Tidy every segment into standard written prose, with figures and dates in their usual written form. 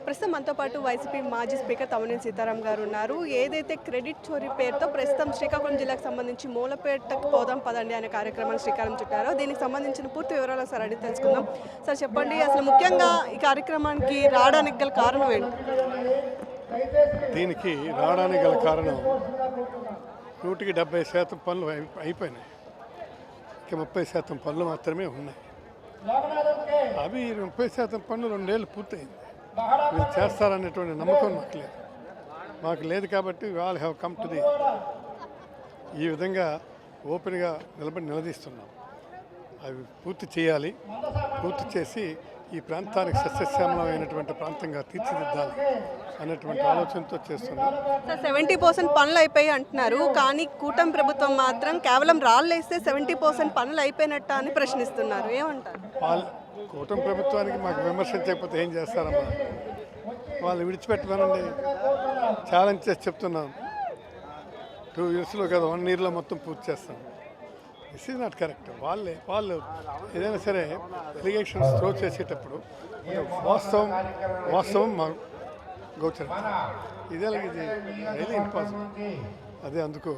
ప్రస్తుతం మనతో పాటు వైసీపీ మాజీ స్పీకర్ తమ్మినేని సీతారాం గారు ఉన్నారు. ఏదైతే క్రెడిట్ చోరీ పేరుతో ప్రస్తుతం శ్రీకాకుళం జిల్లాకు సంబంధించి మూలపేటకు పోదాం పదండి అనే కార్యక్రమాన్ని శ్రీకారం చుట్టారో దీనికి సంబంధించిన పూర్తి వివరాలు సార్ అడిగి తెలుసుకుందాం. సార్ చెప్పండి, అసలు ముఖ్యంగా ఈ కార్యక్రమానికి రావడానికి గల కారణం ఏంటి? దీనికి రావడానికి గల కారణం 170% పనులు అయిపోయినాయి. ఇక 30% పనులు మాత్రమే ఉన్నాయి. అవి 30% పనులు 2 ఏళ్ళు పూర్తయింది. వీళ్ళు చేస్తారనేటువంటి నమ్మకం మాకు లేదు కాబట్టి all have come to the ఈ విధంగా ఓపెన్గా నిలదీస్తున్నాం. అవి పూర్తి చేయాలి. పూర్తి చేసి ఈ ప్రాంతానికి సస్యశ్యామలమైనటువంటి ప్రాంతంగా తీర్చిదిద్దాలి అనేటువంటి ఆలోచనతో చేస్తున్నాం. 70% పనులు అయిపోయి అంటున్నారు, కానీ కూటమి ప్రభుత్వం మాత్రం కేవలం రాళ్ళేస్తే 70% పనులు అయిపోయినట్ట అని ప్రశ్నిస్తున్నారు. ఏమంటారు? కూటమి ప్రభుత్వానికి మాకు విమర్శించకపోతే ఏం చేస్తారమ్మా? వాళ్ళు విడిచిపెట్టమనండి. ఛాలెంజ్ చేసి చెప్తున్నాం. 2 ఇయర్స్లో కదా 1 ఇయర్లో మొత్తం పూర్తి చేస్తాం. This is not correct. వాళ్ళు ఏదైనా సరే ఎలిగేషన్స్ త్రో చేసేటప్పుడు వాస్తవం మా గోచరం. ఇది రియలీ ఇంపాసిబుల్. అదే అందుకు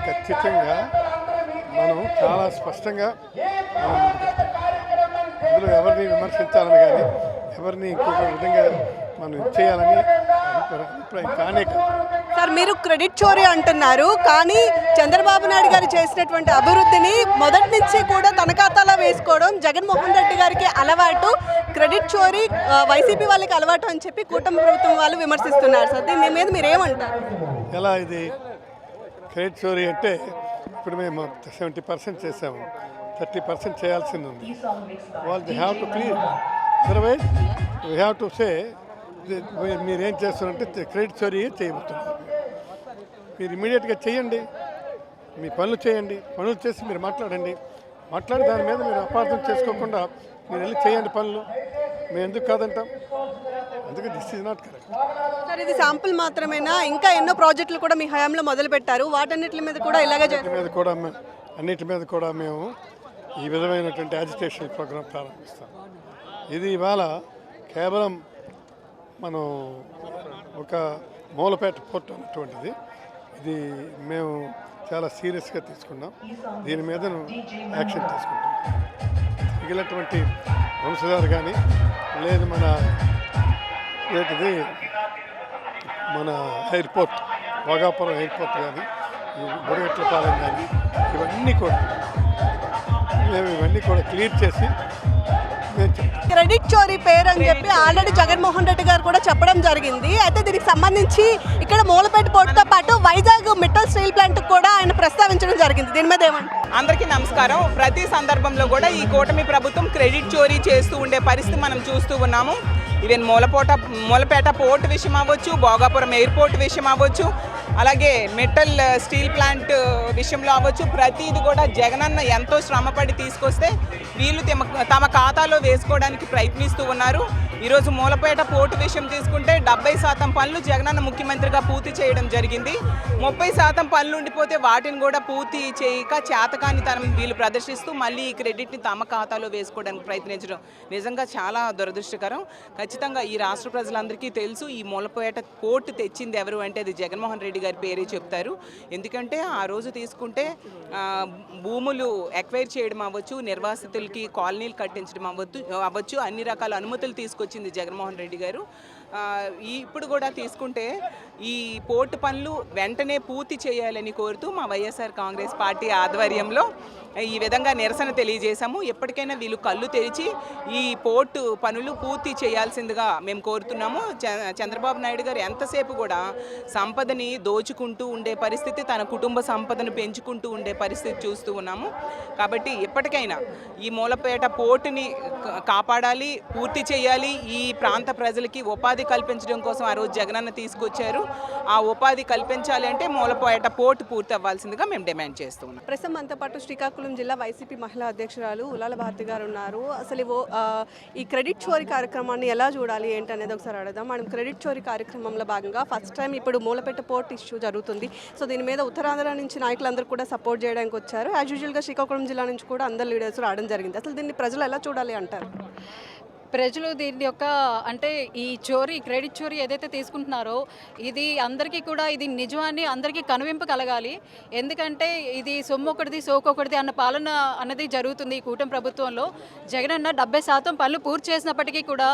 ఖచ్చితంగా మనం చాలా స్పష్టంగా ఇందులో ఎవరిని విమర్శించాలని కానీ ఎవరిని ఇంకొక విధంగా మనం చేయాలని అభిప్రాయం కానే కాదు. సార్, మీరు క్రెడిట్ చోరీ అంటున్నారు, కానీ చంద్రబాబు నాయుడు గారు చేసినటువంటి అభివృద్ధిని మొదటి నుంచి కూడా తన ఖాతాలో వేసుకోవడం జగన్మోహన్ రెడ్డి గారికి అలవాటు. క్రెడిట్ చోరీ వైసీపీ వాళ్ళకి అలవాటు అని చెప్పి కూటమి ప్రభుత్వం వాళ్ళు విమర్శిస్తున్నారు. సార్, దీని మీద మీరు ఏమంటారు? ఎలా ఇది క్రెడిట్ చోరీ అంటే ఇప్పుడు మేము 70% చేసాము, 30% చేయాల్సింది ఉంది. వాళ్ళు they have to clear. Otherwise we have to say మీరేం చేస్తున్నారంటే క్రెడిట్ చోరీ చేయబోతున్నారు. మీరు ఇమీడియట్గా చేయండి, మీ పనులు చేయండి. పనులు చేసి మీరు మాట్లాడి దాని మీద మీరు అపార్థం చేసుకోకుండా మీరు వెళ్ళి చేయండి పనులు. మేము ఎందుకు కాదంటాం? అందుకే this is not correct. Sir, ఇది శాంపుల్ మాత్రమేనా? ఇంకా ఎన్నో ప్రాజెక్టులు కూడా మీ హయాంలో మొదలు పెట్టారు. వాటన్నిటి మీద కూడా ఇలాగే అన్నిటి మీద కూడా మేము ఈ విధమైనటువంటి యాజిటేషన్ ప్రోగ్రాం ప్రారంభిస్తాం. ఇది ఇవాళ కేవలం మనం ఒక మూలపేట పోర్ట్ అన్నటువంటిది. ఇది మేము చాలా సీరియస్గా తీసుకున్నాం. దీని మీద యాక్షన్ తీసుకుంటాం. మిగిలినటువంటి వంశధార కానీ లేదు మన ఎయిర్పోర్ట్ భోగాపురం ఎయిర్పోర్ట్ కానీ బుడగట్లపాలెం కానీ ఇవన్నీ కూడా క్లియర్ చేసి క్రెడిట్ చోరీ పేరు అని చెప్పి ఆల్రెడీ జగన్మోహన్ రెడ్డి గారు కూడా చెప్పడం జరిగింది. అయితే దీనికి సంబంధించి ఇక్కడ మూలపేట పోర్టుతో పాటు వైజాగ్ మిట్టల్ స్టీల్ ప్లాంట్ కూడా ఆయన ప్రస్తావించడం జరిగింది. దీని మీద ఏమంటారు? అందరికీ నమస్కారం. ప్రతి సందర్భంలో కూడా ఈ కూటమి ప్రభుత్వం క్రెడిట్ చోరీ చేస్తూ ఉండే పరిస్థితి మనం చూస్తూ ఉన్నాము. ఈవెన్ మూలపేట పోర్ట్ విషయం అవ్వచ్చు, భోగాపురం ఎయిర్పోర్ట్ విషయం అవ్వచ్చు, అలాగే మెటల్ స్టీల్ ప్లాంట్ విషయంలో అవ్వచ్చు. ప్రతిది కూడా జగనన్న ఎంతో శ్రమపడి తీసుకొస్తే వీళ్ళు తమ ఖాతాలో వేసుకోవడానికి ప్రయత్నిస్తూ ఉన్నారు. ఈరోజు మూలపేట పోర్టు విషయం తీసుకుంటే 70% పనులు జగనన్న ముఖ్యమంత్రిగా పూర్తి చేయడం జరిగింది. 30% పనులు ఉండిపోతే వాటిని కూడా పూర్తి చేయక చేతకాని తనం వీళ్ళు ప్రదర్శిస్తూ మళ్ళీ ఈ క్రెడిట్ని తమ ఖాతాలో వేసుకోవడానికి ప్రయత్నించడం నిజంగా చాలా దురదృష్టకరం. ఖచ్చితంగా ఈ రాష్ట్ర ప్రజలందరికీ తెలుసు, ఈ మూలపేట పోర్టు తెచ్చింది ఎవరు అంటే అది జగన్మోహన్ రెడ్డి గారి పేరే చెప్తారు. ఎందుకంటే ఆ రోజు తీసుకుంటే భూములు ఎక్వైర్ చేయడం అవ్వచ్చు, నిర్వాసితులకి కాలనీలు కట్టించడం అవ్వచ్చు, అన్ని రకాల అనుమతులు తీసుకొచ్చింది జగన్మోహన్ రెడ్డి గారు. ఇప్పుడు కూడా తీసుకుంటే ఈ పోర్టు పనులు వెంటనే పూర్తి చేయాలని కోరుతూ మా వైఎస్ఆర్ కాంగ్రెస్ పార్టీ ఆధ్వర్యంలో ఈ విధంగా నిరసన తెలియజేశాము. ఎప్పటికైనా వీళ్ళు కళ్ళు తెరిచి ఈ పోర్టు పనులు పూర్తి చేయాల్సిందిగా మేము కోరుతున్నాము. చంద్రబాబు నాయుడు గారు ఎంతసేపు కూడా సంపదని దోచుకుంటూ ఉండే పరిస్థితి, తన కుటుంబ సంపదను పెంచుకుంటూ ఉండే పరిస్థితి చూస్తూ ఉన్నాము. కాబట్టి ఎప్పటికైనా ఈ మూలపేట పోర్టుని కాపాడాలి, పూర్తి చేయాలి. ఈ ప్రాంత ప్రజలకి ఉపాధి కల్పించడం కోసం ఆ రోజు జగనన్న తీసుకొచ్చారు. ఆ ఉపాధి కల్పించాలి అంటే మూలపేట పోర్టు పూర్తి అవ్వాల్సిందిగా మేము డిమాండ్ చేస్తున్నాం. ప్రస్తుతం మనతో పాటు శ్రీకాకుళం జిల్లా వైసీపీ మహిళా అధ్యక్షురాలు ఉలాల భారతి గారు ఉన్నారు. అసలు ఈ క్రెడిట్ చోరీ కార్యక్రమాన్ని ఎలా చూడాలి ఏంటనేది ఒకసారి అడుగుదాం. మనం క్రెడిట్ చోరీ కార్యక్రమంలో భాగంగా ఫస్ట్ టైం ఇప్పుడు మూలపేట పోర్ట్ ఇష్యూ జరుగుతుంది. సో దీని మీద ఉత్తరాంధ్ర నుంచి నాయకులందరూ కూడా సపోర్ట్ చేయడానికి వచ్చారు. యాజ్ యూజువల్గా శ్రీకాకుళం జిల్లా నుంచి కూడా అందరు లీడర్స్ రావడం జరిగింది. అసలు దీన్ని ప్రజలు ఎలా చూడాలి అంటారు? ప్రజలు దీని యొక్క అంటే ఈ క్రెడిట్ చోరీ ఏదైతే తీసుకుంటున్నారో ఇది అందరికీ కూడా ఇది నిజమని అందరికీ కనువింపు కలగాలి. ఎందుకంటే ఇది సొమ్మొకటిది సోకొకటిది అన్న పాలన అన్నది జరుగుతుంది ఈ కూటమి ప్రభుత్వంలో. జగనన్న 70% పనులు పూర్తి చేసినప్పటికీ కూడా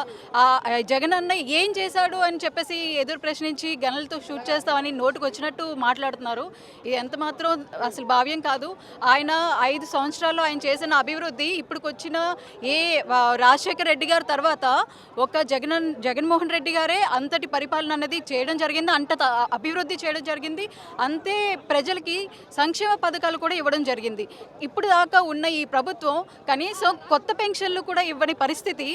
జగనన్న ఏం చేశాడు అని చెప్పేసి ఎదురు ప్రశ్నించి గన్నులతో షూట్ చేస్తామని నోటుకు వచ్చినట్టు మాట్లాడుతున్నారు. ఇది ఎంత మాత్రం అసలు భావ్యం కాదు. ఆయన 5 సంవత్సరాల్లో ఆయన చేసిన అభివృద్ధి ఇప్పుడుకొచ్చిన రాజశేఖర్ రెడ్డి గారు తర్వాత ఒక జగన్మోహన్ రెడ్డి గారే అంతటి పరిపాలన అనేది చేయడం జరిగింది, అభివృద్ధి చేయడం జరిగింది, అంతే ప్రజలకి సంక్షేమ పథకాలు కూడా ఇవ్వడం జరిగింది. ఇప్పుడు దాకా ఉన్న ఈ ప్రభుత్వం కనీసం కొత్త పెన్షన్లు కూడా ఇవ్వని పరిస్థితి.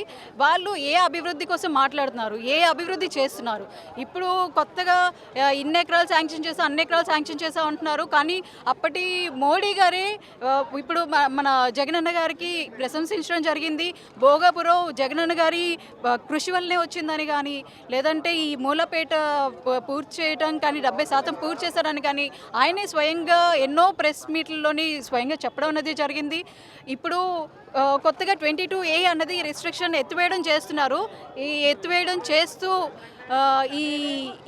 వాళ్ళు ఏ అభివృద్ధి కోసం మాట్లాడుతున్నారు, ఏ అభివృద్ధి చేస్తున్నారు? ఇప్పుడు కొత్తగా ఇన్ని ఎకరాలు శాంక్షన్ చేసా అన్ని ఎకరాలు శాంక్షన్ చేసా అంటున్నారు. కానీ అప్పటి మోడీ గారే ఇప్పుడు మన జగనన్న గారికి ప్రశంసించడం జరిగింది. భోగాపురం జగనన్న గారి కృషి వల్లనే వచ్చిందని కానీ, లేదంటే ఈ మూలపేట పూర్తి చేయడం కానీ 70% పూర్తి చేశారని కానీ ఆయనే స్వయంగా ఎన్నో ప్రెస్ మీట్లలోని స్వయంగా చెప్పడం అనేది జరిగింది. ఇప్పుడు కొత్తగా 22A అన్నది రిస్ట్రిక్షన్ ఎత్తివేయడం చేస్తున్నారు. ఈ ఎత్తివేయడం చేస్తూ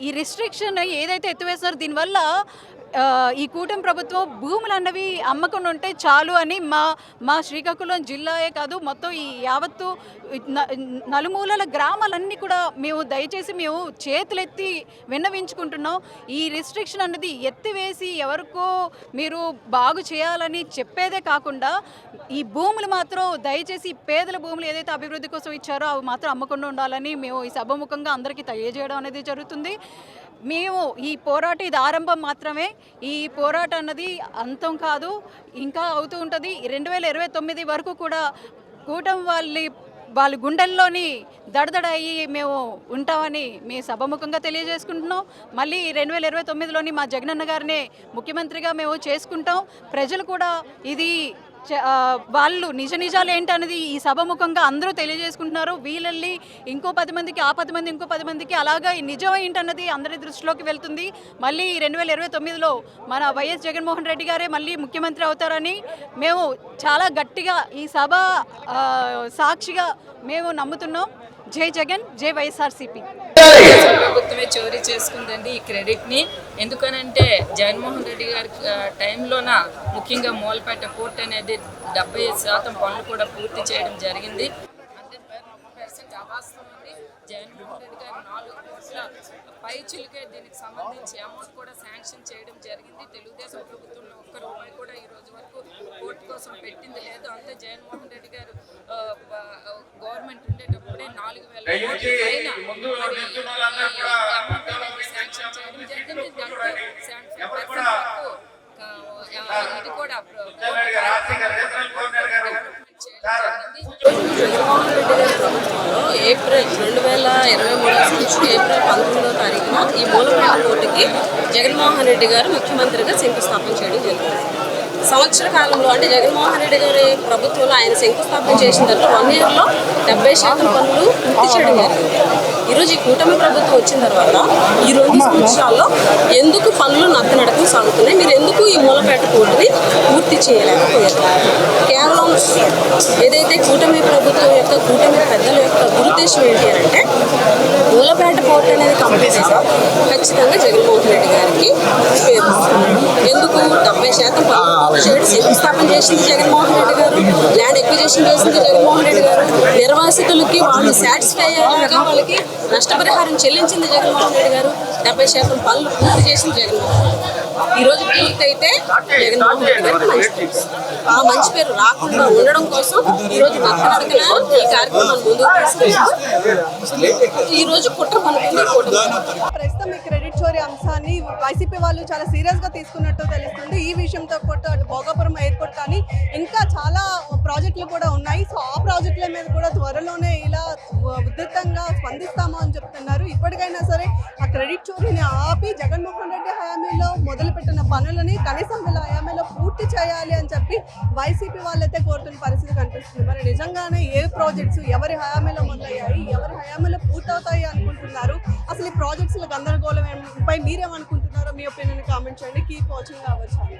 ఈ రిస్ట్రిక్షన్ ఏదైతే ఎత్తివేస్తున్నారో దీనివల్ల ఈ కూటమి ప్రభుత్వం భూములు అన్నవి అమ్మకుండా ఉంటే చాలు అని మా శ్రీకాకుళం జిల్లాయే కాదు మొత్తం ఈ యావత్తు నలుమూలల గ్రామాలన్నీ కూడా దయచేసి మేము చేతులెత్తి విన్నవించుకుంటున్నాం. ఈ రిస్ట్రిక్షన్ అన్నది ఎత్తివేసి ఎవరికో మీరు బాగు చేయాలని చెప్పేదే కాకుండా ఈ భూములు మాత్రం దయచేసి పేదల భూములు ఏదైతే అభివృద్ధి కోసం ఇచ్చారో అవి మాత్రం అమ్మకుండా ఉండాలని మేము ఈ సభముఖంగా అందరికీ తెలియజేయడం అనేది జరుగుతుంది. మేము ఈ పోరాటం ఇది ఆరంభం మాత్రమే. ఈ పోరాటం అన్నది అంతం కాదు, ఇంకా అవుతూ ఉంటుంది. 2029 వరకు కూడా కూటమి వాళ్ళ గుండెల్లోని దడదడ అయ్యి మేము ఉంటామని మీ సభముఖంగా తెలియజేసుకుంటున్నాం. మళ్ళీ 2029లోని మా జగనన్న గారినే ముఖ్యమంత్రిగా మేము చేసుకుంటాం. ప్రజలు కూడా ఇది వాళ్ళు నిజాలు ఏంటనేది ఈ సభముఖంగా అందరూ తెలియజేసుకుంటున్నారు. వీళ్ళల్ని ఇంకో 10 మందికి, ఆ 10 మంది ఇంకో 10 మందికి, అలాగా ఈ నిజం ఏంటన్నది అందరి దృష్టిలోకి వెళ్తుంది. మళ్ళీ 2029లో మన వైఎస్ జగన్మోహన్ రెడ్డి గారే మళ్ళీ ముఖ్యమంత్రి అవుతారని మేము చాలా గట్టిగా ఈ సభ సాక్షిగా మేము నమ్ముతున్నాం. జై జగన్, జై వైఎస్ఆర్సీపీ. ప్రభుత్వమే చోరీ చేసుకుందండి ఈ క్రెడిట్ని. ఎందుకనంటే జగన్మోహన్ రెడ్డి గారి టైంలోన ముఖ్యంగా మూలపేట పోర్ట్ అనేది 75% పనులు కూడా పూర్తి చేయడం జరిగింది. 100% అవాస్తవం ఉంది. జగన్మోహన్ రెడ్డి గారు 4 కోట్ల పైచిలుకే దీనికి సంబంధించి అమౌంట్ కూడా శాంక్షన్ చేయడం జరిగింది. తెలుగుదేశం ప్రభుత్వంలో ఒక్క రూపాయి కూడా ఈ రోజు వరకు పోర్ట్ కోసం పెట్టింది లేదు. అంతే జగన్మోహన్ రెడ్డి గారు గవర్నమెంట్ ఉండేటప్పుడే 4,000 కోట్ల పైన అమౌంట్ అనేది శాంక్షన్ చేయడం జరిగింది. దాంట్లో 75% వరకు ఇది కూడా జగన్మోహన్ రెడ్డి గారి ప్రభుత్వంలో ఏప్రిల్ 2023 సంవత్సరం ఏప్రిల్ 19వ తారీఖున ఈ మూలపేట పోర్టుకి జగన్మోహన్ రెడ్డి గారు ముఖ్యమంత్రిగా శంకుస్థాపన చేయడం జరిగింది. సంవత్సర కాలంలో అంటే జగన్మోహన్ రెడ్డి గారి ప్రభుత్వంలో ఆయన శంకుస్థాపన చేసిన తర్వాత 1 ఇయర్లో 70% పనులు పూర్తి చేయడం జరిగింది. ఈరోజు ఈ కూటమి ప్రభుత్వం వచ్చిన తర్వాత ఈ 2 సంవత్సరాల్లో ఎందుకు పనులు నత్తనడకం సాగుతున్నాయి, మీరు ఎందుకు ఈ మూలపేట పోర్టుని పూర్తి చేయలేకపోయారు? కేవలం ఏదైతే కూటమి ప్రభుత్వం యొక్క కూటమి పెద్దల యొక్క దురుద్దేశం ఏంటి అని అంటే మూలపేట పోర్టు అనేది కంప్లీట్ చేశాం ఖచ్చితంగా జగన్మోహన్ రెడ్డి గారికి పేరు. ఎందుకు 70% పనులు శంకుస్థాపన చేసింది జగన్మోహన్ రెడ్డి గారు, ల్యాండ్ ఎక్విజిషన్ చేసింది జగన్మోహన్ రెడ్డి గారు, నిర్వాసితులకి వాళ్ళు సాటిస్ఫై అయ్యేలాగా వాళ్ళకి నష్టపరిహారం చెల్లించింది జగన్మోహన్ రెడ్డి గారు, 70% పనులు పూర్తి చేసింది జగన్మోహన్ రెడ్డి గారు. ఈరోజు పూర్తయితే జగన్మోహన్ రెడ్డి గారికి మంచి పేరు. ఆ మంచి పేరు రాకుండా ఉండడం కోసం ఈరోజు నత్తనడకన ఈ కార్యక్రమాన్ని ముందుకు తీసుకెళ్తాం. ఈరోజు కుట్ర పనుకుంది. ప్రస్తుతం ఈ క్రెడిట్ చోరీ అంశాన్ని వైసీపీ వాళ్ళు చాలా సీరియస్గా తీసుకున్నట్టు తెలుస్తుంది. ఈ విషయంతో పాటు అటు భోగాపురం ఎయిర్పోర్ట్ కానీ ఇంకా చాలా ప్రాజెక్టులు కూడా ఉన్నాయి. సో ఆ ప్రాజెక్టుల మీద కూడా త్వరలోనే ఇలా ఉధృతంగా స్పందిస్తాము అని చెప్తున్నారు. ఇప్పటికైనా సరే ఆ క్రెడిట్ చోరీని ఆపి జగన్మోహన్ రెడ్డి హయాంలో మొదలుపెట్టిన పనులని కనీసం వీళ్ళ హయాంలో పూర్తి చేయాలి అని చెప్పి వైసీపీ వాళ్ళైతే కోరుతున్న పరిస్థితి కనిపిస్తుంది. మరి నిజంగానే ఏ ప్రాజెక్ట్స్ ఎవరి హయాంలో మొదలయ్యాయి, ఎవరి హయాంలో పూర్తవుతాయి అనుకుంటున్నారు? అసలు ఈ ప్రాజెక్ట్స్ల గందరగోళం పై మీరేమనుకుంటున్నారో మీ ఒపీనియన్ కామెంట్ చేయండి. Keep watching our channel.